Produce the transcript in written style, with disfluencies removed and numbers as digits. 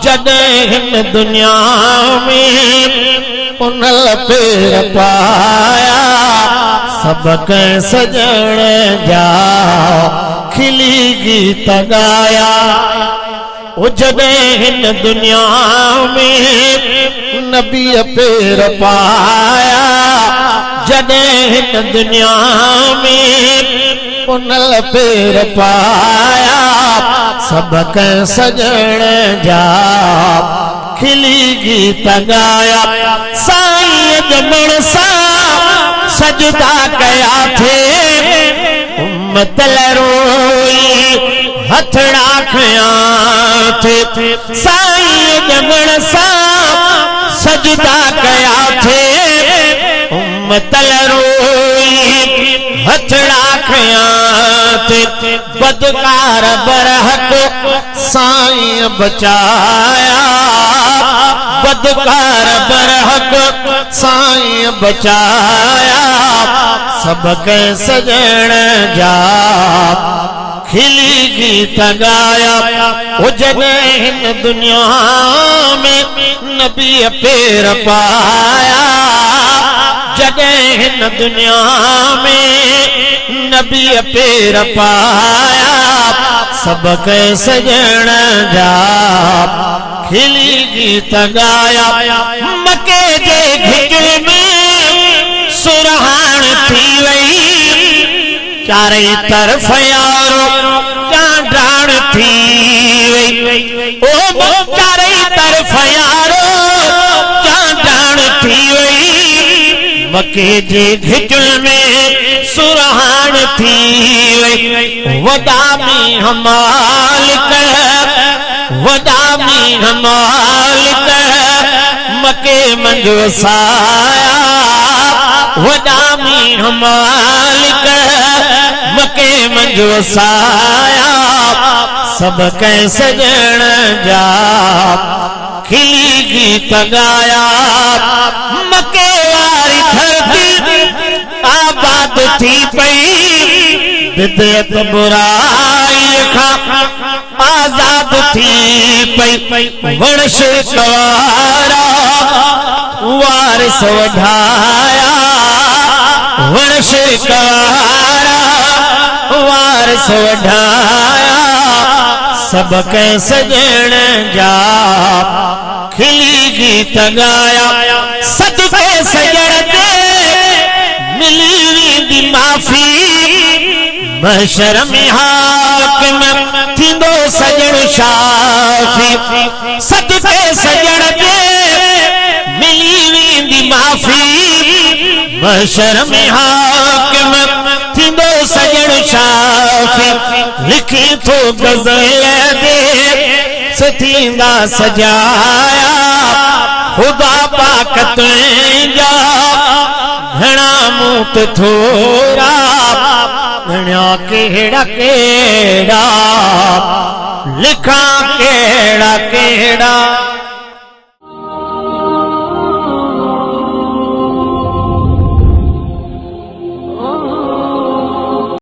जॾहिं दुनिया में उन पेर पाया सबक सजण जा खिली गीत गाया। ओ जॾहिं दुनिया में नबी पेर पाया जॾहिं दुनिया में उन पेर पाया सबक सजण जा खिली गीत गाया। साईं जमण सा सजदा कया थे उम्मत रोई हथड़ा खया थे। साईं जमण सा सजदा कया थे उम्मत रोई हथड़ा खया थे। बदकार बरहक साईं बचाया बदकार बरहक साईं बचाया सबक सजण जा खिली गीत गाया। ओ जॾहिं दुनिया में नबी पेर पाया जॾहिं दुनिया में नबी पेर पाया सबक सजण जा खिली गीत गाया। मके जे घिजल में सुरहान थी वई चारे तरफ यारो डांड थी वई। ओ चारे तरफ यारो डांड थी वई। मके जे घिजल में सुरहान थी वई। वॾा मींहं मालिक वॾा मींहं मालिक मके मंझि वसाया। वॾा मींहं मालिक मके मंझि वसाया सबक सजण जा खिली गीत गाया। मके वारी धरती आबाद थी पई बिदअत बुराई खां आजाद थी पई। वणश कवारा वारिस वधाया वणश कवारा वारिस वधाया सबक सजण जा खिली गीत गाया। सदके सजण ते मिली वेंदी माफ़ी महशर में हाकिम थींदो सजण शाफी। सदके सजण ते मिली वेंदी माफ़ी महशर में हाकिम थींदो सजण शाफी। लिखी थो गज़ल दे सथींदा सजाया खुदा पाक तुंहिंजा घणा मूत थोरा घणा कहिड़ा कहिड़ा लिखा कहिड़ा कहिड़ा।